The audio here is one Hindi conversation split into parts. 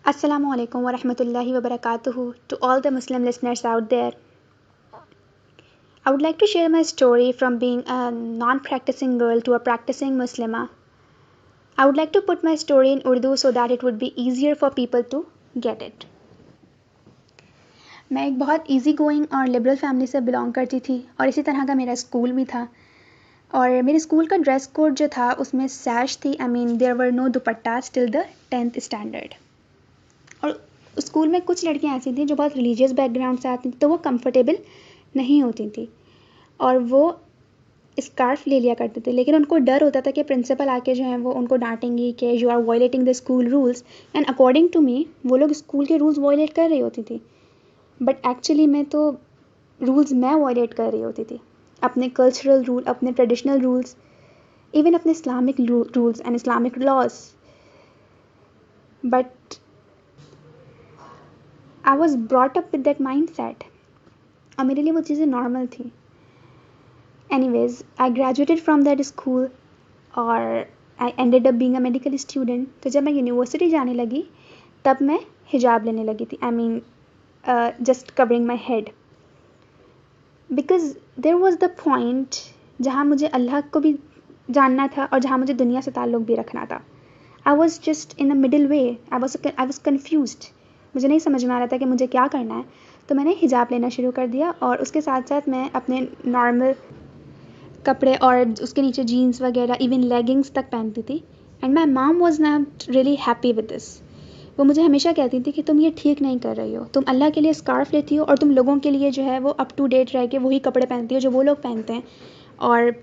Assalamu alaikum wa rahmatullahi wa barakatuhu to all the Muslim listeners out there. I would like to share my story from being a non practicing girl to a practicing Muslima. I would like to put my story in Urdu so that it would be easier for people to get it. मैं एक बहुत इजी गोइंग और लिबरल फैमिली से बिलोंग करती थी और इसी तरह का मेरा स्कूल भी था और मेरे स्कूल का ड्रेस कोड जो था उसमें सैश थी there were no dupatta till the 10th standard. और स्कूल में कुछ लड़कियां ऐसी थीं जो बहुत रिलीजियस बैकग्राउंड से आती थी तो वो कंफर्टेबल नहीं होती थी और वो स्कार्फ ले लिया करते थे, लेकिन उनको डर होता था कि प्रिंसिपल आके जो है वो उनको डांटेंगी कि you are violating the school rules. And according to me वो लोग स्कूल के रूल्स वायलेट कर रही होती थी, बट एक्चुअली में तो रूल्स मैं वायलेट कर रही होती थी, अपने कल्चरल रूल, अपने ट्रेडिशनल रूल्स, इवन अपने Islamic rules and Islamic laws. But I was brought up with that mindset और मेरे लिए वो चीज़ें नॉर्मल थी। Anyways I graduated from that school और I ended up being a medical student. तो जब मैं यूनिवर्सिटी जाने लगी तब मैं हिजाब लेने लगी थी, just covering my head, because there was the point जहाँ मुझे अल्लाह को भी जानना था और जहाँ मुझे दुनिया से ताल्लुक़ भी रखना था। I was just in the middle way, I was confused. मुझे नहीं समझ में आ रहा था कि मुझे क्या करना है, तो मैंने हिजाब लेना शुरू कर दिया और उसके साथ साथ मैं अपने नॉर्मल कपड़े और उसके नीचे जीन्स वगैरह, इवन लेगिंग्स तक पहनती थी। And my mom was not really happy with this. वो मुझे हमेशा कहती थी कि तुम ये ठीक नहीं कर रही हो, तुम अल्लाह के लिए स्कार्फ लेती हो और तुम लोगों के लिए जो है वो अप टू डेट रह के वही कपड़े पहनती हो जो वो लोग पहनते हैं और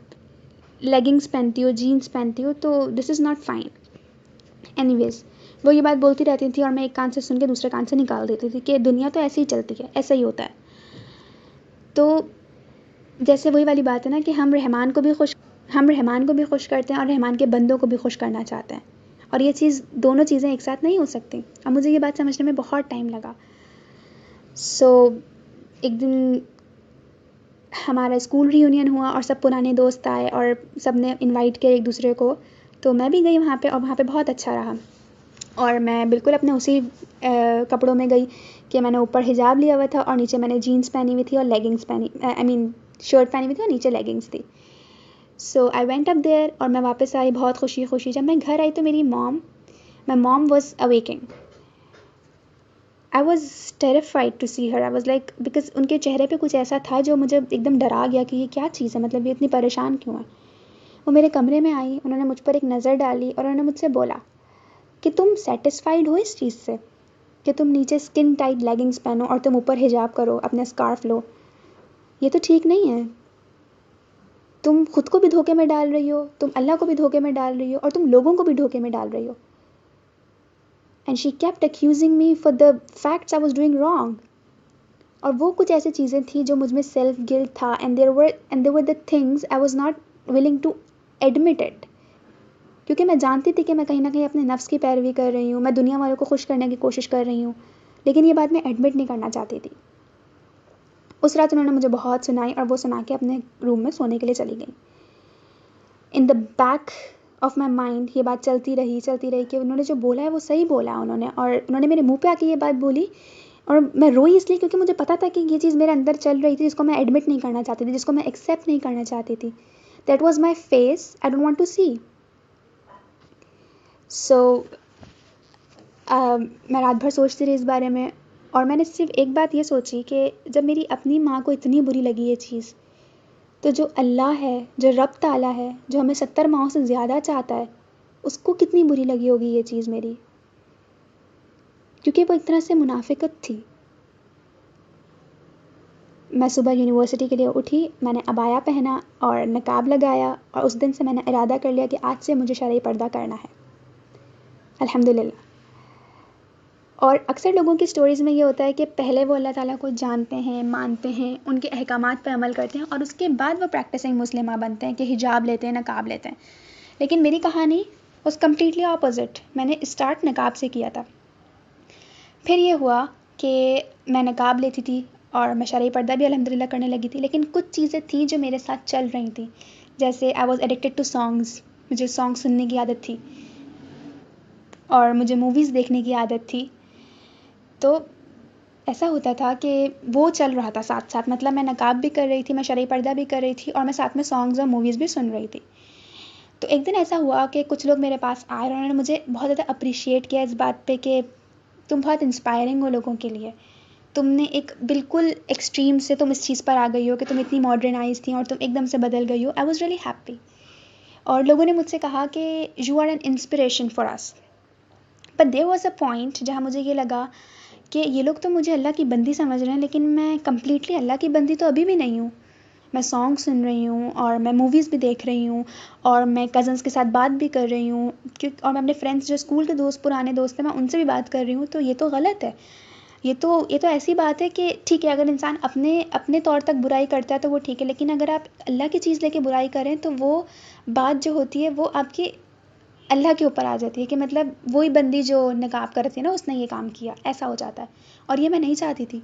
लेगिंग्स पहनती हो, जीन्स पहनती हो, तो this is not fine. Anyways वो ये बात बोलती रहती थी और मैं एक कान से सुन के दूसरे कान से निकाल देती थी कि दुनिया तो ऐसे ही चलती है, ऐसा ही होता है। तो जैसे वही वाली बात है ना कि हम रहमान को भी खुश करते हैं और रहमान के बंदों को भी खुश करना चाहते हैं, और ये चीज़, दोनों चीज़ें एक साथ नहीं हो सकती। अब मुझे ये बात समझने में बहुत टाइम लगा। एक दिन हमारा स्कूल रियूनियन हुआ और सब पुराने दोस्त आए और सब ने इनवाइट किया एक दूसरे को, तो मैं भी गई वहाँ पे और वहाँ पे बहुत अच्छा रहा। और मैं बिल्कुल अपने उसी कपड़ों में गई कि मैंने ऊपर हिजाब लिया हुआ था और नीचे मैंने जीन्स पहनी हुई थी और लेगिंग्स शर्ट पहनी हुई थी और नीचे लेगिंग्स थी। सो आई वेंट अप देयर और मैं वापस आई बहुत खुशी। जब मैं घर आई तो my mom was awaking. I was terrified to see her. I was like, because उनके चेहरे पे कुछ ऐसा था जो मुझे एकदम डरा गया कि ये क्या चीज़ है, मतलब ये इतनी परेशान क्यों है। वो मेरे कमरे में आई, उन्होंने मुझ पर एक नज़र डाली और उन्होंने मुझसे बोला कि तुम सेटिस्फाइड हो इस चीज़ से कि तुम नीचे स्किन टाइट लेगिंग्स पहनो और तुम ऊपर हिजाब करो, अपने स्कार्फ लो, ये तो ठीक नहीं है। तुम खुद को भी धोखे में डाल रही हो, तुम अल्लाह को भी धोखे में डाल रही हो और तुम लोगों को भी धोखे में डाल रही हो। And she kept accusing me for the facts I was doing wrong. और वो कुछ ऐसी चीज़ें थी जो मुझ में सेल्फ गिल्ट था, and there were the things I was not willing to admit it, क्योंकि मैं जानती थी कि मैं कहीं ना कहीं अपने नफ्स की पैरवी कर रही हूँ, मैं दुनिया वालों को खुश करने की कोशिश कर रही हूँ, लेकिन ये बात मैं एडमिट नहीं करना चाहती थी। उस रात उन्होंने मुझे बहुत सुनाई और वो सुना के अपने रूम में सोने के लिए चली गई। In the back of my mind ये बात चलती रही कि उन्होंने जो बोला है वो सही बोला है उन्होंने, और उन्होंने मेरे मुंह पे आके ये बात बोली और मैं रोई इसलिए क्योंकि मुझे पता था कि ये चीज़ मेरे अंदर चल रही थी जिसको मैं एडमिट नहीं करना चाहती थी, जिसको मैं एक्सेप्ट नहीं करना चाहती थी। That was my face I don't want to see. So मैं रात भर सोचती रही इस बारे में और मैंने सिर्फ एक बात ये सोची कि जब मेरी अपनी माँ को इतनी बुरी लगी ये चीज़, तो जो अल्लाह है, जो रब ताला है, जो हमें 70 माओं से ज़्यादा चाहता है, उसको कितनी बुरी लगी होगी ये चीज़ मेरी, क्योंकि वो एक तरह से मुनाफिकत थी। मैं सुबह यूनिवर्सिटी के लिए उठी, मैंने अबाया पहना और नकाब लगाया और उस दिन से मैंने इरादा कर लिया कि आज से मुझे शरई पर्दा करना है, अल्हम्दुलिल्लाह। और अक्सर लोगों की स्टोरीज़ में ये होता है कि पहले वो अल्लाह ताला को जानते हैं, मानते हैं, उनके अहकामात पे अमल करते हैं और उसके बाद वो प्रैक्टिसिंग मुस्लिमा बनते हैं कि हिजाब लेते हैं, नकाब लेते हैं। लेकिन मेरी कहानी वॉज कम्प्लीटली ऑपोजिट। मैंने स्टार्ट नकाब से किया था। फिर ये हुआ कि मैं नकाब लेती थी और मैं शरई पर्दा भी अल्हम्दुलिल्लाह करने लगी थी, लेकिन कुछ चीज़ें थी जो मेरे साथ चल रही थी। जैसे I was addicted to songs, मुझे सॉन्ग सुनने की आदत थी और मुझे मूवीज़ देखने की आदत थी तो ऐसा होता था कि वो चल रहा था साथ साथ, मतलब मैं नकाब भी कर रही थी, मैं शरई पर्दा भी कर रही थी और मैं साथ में सॉन्ग्स और मूवीज़ भी सुन रही थी। तो एक दिन ऐसा हुआ कि कुछ लोग मेरे पास आए और उन्होंने मुझे बहुत ज़्यादा अप्रिशिएट किया इस बात पे कि तुम बहुत इंस्पायरिंग हो लोगों के लिए। तुमने एक बिल्कुल एक्सट्रीम से तुम इस चीज़ पर आ गई हो कि तुम इतनी मॉडर्नाइज़ थी और तुम एकदम से बदल गई हो। I was really happy. और लोगों ने मुझसे कहा कि you are an inspiration for us. But there was a point जहाँ मुझे ये लगा कि ये लोग तो मुझे अल्लाह की बंदी समझ रहे हैं, लेकिन मैं कम्प्लीटली अल्लाह की बंदी तो अभी भी नहीं हूँ। मैं सॉन्ग सुन रही हूँ और मैं मूवीज़ भी देख रही हूँ और मैं कज़न्स के साथ बात भी कर रही हूँ, और मैं अपने फ्रेंड्स जो स्कूल के दोस्त पुराने दोस्त हैं मैं उनसे भी बात कर रही हूँ। तो ये तो गलत है। ये तो ऐसी बात है कि ठीक है, अगर इंसान अपने अपने तौर तक बुराई करता है तो वो ठीक है, लेकिन अगर आप अल्लाह की चीज़ लेके बुराई करें तो वो बात जो होती है वो आपकी अल्लाह के ऊपर आ जाती है कि मतलब वही बंदी जो नकाब करती है ना उसने ये काम किया, ऐसा हो जाता है। और ये मैं नहीं चाहती थी।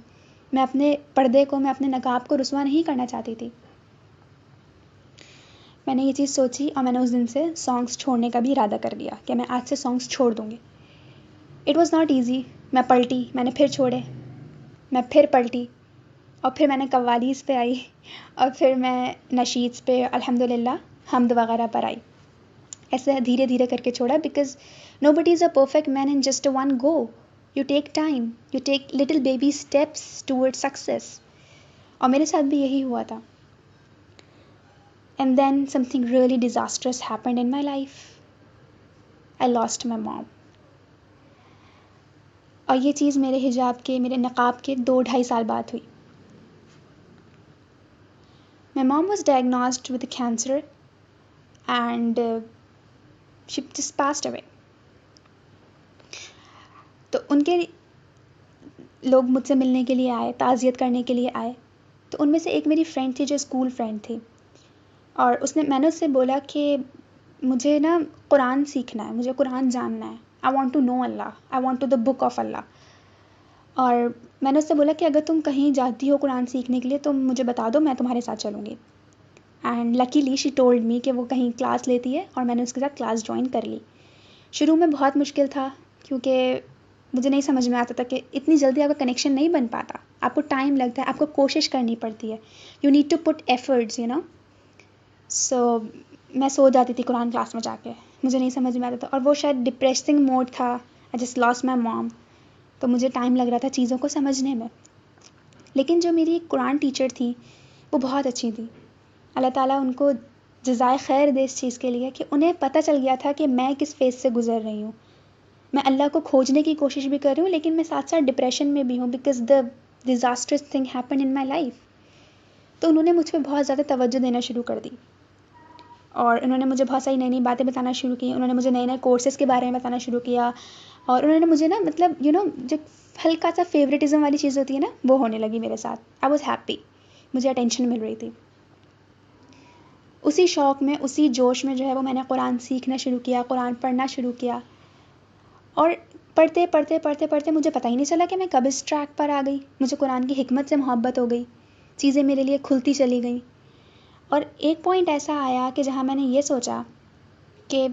मैं अपने पर्दे को, मैं अपने नकाब को रुस्वा नहीं करना चाहती थी। मैंने ये चीज़ सोची और मैंने उस दिन से सॉन्ग्स छोड़ने का भी इरादा कर लिया कि मैं आज से सॉन्ग्स छोड़ दूँगी। It was not easy. मैं पलटी, मैंने फिर छोड़े, मैं फिर पलटी और फिर मैंने कव्वालीज़ पे आई और फिर मैं नशीद्स पे अल्हम्दुलिल्लाह हम्द वगैरह पर आई। ऐसे धीरे धीरे करके छोड़ा, because nobody is a perfect man in just one go. You take time, you take little baby steps toward success. और मेरे साथ भी यही हुआ था। And then something really disastrous happened in my life. I lost my mom. और ये चीज़ मेरे हिजाब के, मेरे नकाब के 2-2.5 साल बाद हुई। My mom was diagnosed with cancer and she just passed away. तो उनके लोग मुझसे मिलने के लिए आए, ताज़ियत करने के लिए आए। तो उनमें से एक मेरी फ्रेंड थी जो स्कूल फ्रेंड थी, और मैंने उससे बोला कि मुझे ना कुरान सीखना है, मुझे कुरान जानना है। I want to know Allah, I want to the book of Allah. और मैंने उससे बोला कि अगर तुम कहीं जाती हो कुरान सीखने के लिए तो मुझे बता दो, मैं तुम्हारे साथ चलूँगी। And luckily she told me कि वो कहीं क्लास लेती है और मैंने उसके साथ क्लास ज्वाइन कर ली। शुरू में बहुत मुश्किल था क्योंकि मुझे नहीं समझ में आता था कि इतनी जल्दी आपका कनेक्शन नहीं बन पाता, आपको टाइम लगता है, आपको कोशिश करनी पड़ती है। You need to put efforts, you know. So मैं सो जाती थी कुरान क्लास में जाके, मुझे नहीं समझ में आता था। और वो शायद डिप्रेसिंग मोड था, I just lost my mom. तो मुझे टाइम लग रहा था चीज़ों को समझने में। लेकिन जो मेरी कुरान टीचर थी वो बहुत अच्छी थी। अल्लाह ताला उनको जज़ाए खैर दे इस चीज़ के लिए कि उन्हें पता चल गया था कि मैं किस फेज़ से गुज़र रही हूँ। मैं अल्लाह को खोजने की कोशिश भी कर रही हूँ, लेकिन मैं साथ साथ डिप्रेशन में भी हूँ, because the disastrous thing happen in my life. तो उन्होंने मुझ पर बहुत ज़्यादा तवज्जो देना शुरू कर दी और उन्होंने मुझे बहुत सारी नई नई बातें बताना शुरू की। उन्होंने मुझे नए नए कोर्सेज़ के बारे में बताना शुरू किया और उन्होंने मुझे ना मतलब जो हल्का सा फेवरेटिज़म वाली चीज़ होती है ना, वो होने लगी मेरे साथ। आई वॉज़ हैप्पी, मुझे अटेंशन मिल रही थी। उसी शौक़ में, उसी जोश में जो है वो मैंने कुरान सीखना शुरू किया, कुरान पढ़ना शुरू किया। और पढ़ते पढ़ते पढ़ते पढ़ते मुझे पता ही नहीं चला कि मैं कब इस ट्रैक पर आ गई। मुझे कुरान की हिकमत से मोहब्बत हो गई, चीज़ें मेरे लिए खुलती चली गई। और एक पॉइंट ऐसा आया कि जहाँ मैंने ये सोचा कि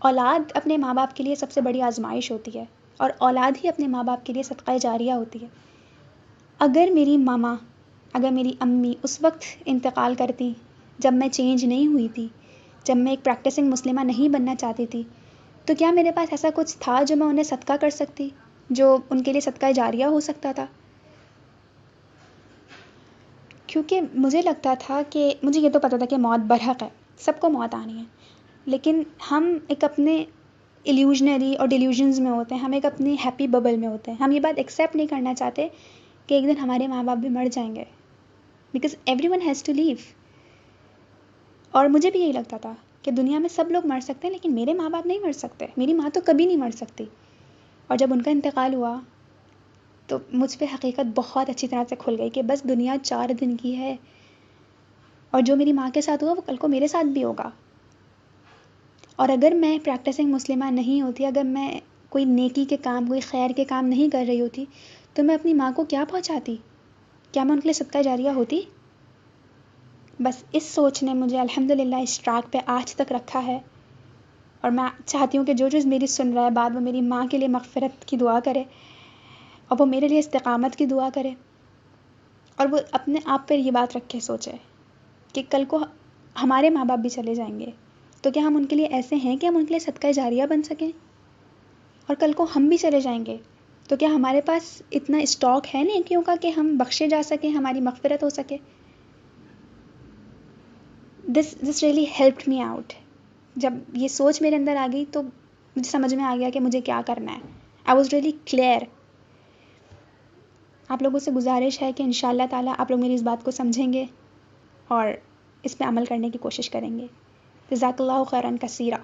औलाद अपने माँ बाप के लिए सबसे बड़ी आजमाइश होती है और औलाद ही अपने माँ बाप के लिए सदक़ा जारिया होती है। अगर मेरी मामा, अगर मेरी अम्मी उस वक्त इंतकाल करती जब मैं चेंज नहीं हुई थी, जब मैं एक प्रैक्टिसिंग मुस्लिमा नहीं बनना चाहती थी, तो क्या मेरे पास ऐसा कुछ था जो मैं उन्हें सदका कर सकती, जो उनके लिए सदका जारिया हो सकता था? क्योंकि मुझे लगता था कि मुझे ये तो पता था कि मौत बरहक है, सबको मौत आनी है, लेकिन हम एक अपने इल्यूजनरी और डिल्यूजन्स में होते हैं, हम एक अपनी हैप्पी बबल में होते हैं। हम ये बात एक्सेप्ट नहीं करना चाहते कि एक दिन हमारे माँ बाप भी मर जाएंगे, because everyone has to leave. और मुझे भी यही लगता था कि दुनिया में सब लोग मर सकते हैं लेकिन मेरे माँ बाप नहीं मर सकते, मेरी माँ तो कभी नहीं मर सकती। और जब उनका इंतकाल हुआ तो मुझ पे हकीकत बहुत अच्छी तरह से खुल गई कि बस दुनिया 4 दिन की है और जो मेरी माँ के साथ हुआ वो कल को मेरे साथ भी होगा। और अगर मैं प्रैक्टिसिंग मुस्लिमा नहीं होती, अगर मैं कोई नेकी के काम, कोई खैर के काम नहीं कर रही होती, तो मैं अपनी माँ को क्या पहुँचाती? क्या मैं उनके लिए सदका जारिया होती? बस इस सोच ने मुझे अल्हम्दुलिल्लाह इस ट्रैक पे आज तक रखा है और मैं चाहती हूँ कि जो मेरी सुन रहा है बात, वो मेरी माँ के लिए मग़फ़िरत की दुआ करे और वो मेरे लिए इस्तिक़ामत की दुआ करे, और वो अपने आप पर ये बात रख के सोचे कि कल को हमारे माँ बाप भी चले जाएंगे तो क्या हम उनके लिए ऐसे हैं कि हम उनके लिए सदका जारिया बन सकें, और कल को हम भी चले जाएंगे तो क्या हमारे पास इतना स्टॉक है नेकियों का कि हम बख्शे जा सकें, हमारी मग़फ़िरत हो सके। This really helped me out. जब ये सोच मेरे अंदर आ गई तो मुझे समझ में आ गया कि मुझे क्या करना है। I was really clear. आप लोगों से गुजारिश है कि इंशाअल्लाह ताला आप लोग मेरी इस बात को समझेंगे और इस पे अमल करने की कोशिश करेंगे। जज़ाकल्लाहु खैरन कसीरा।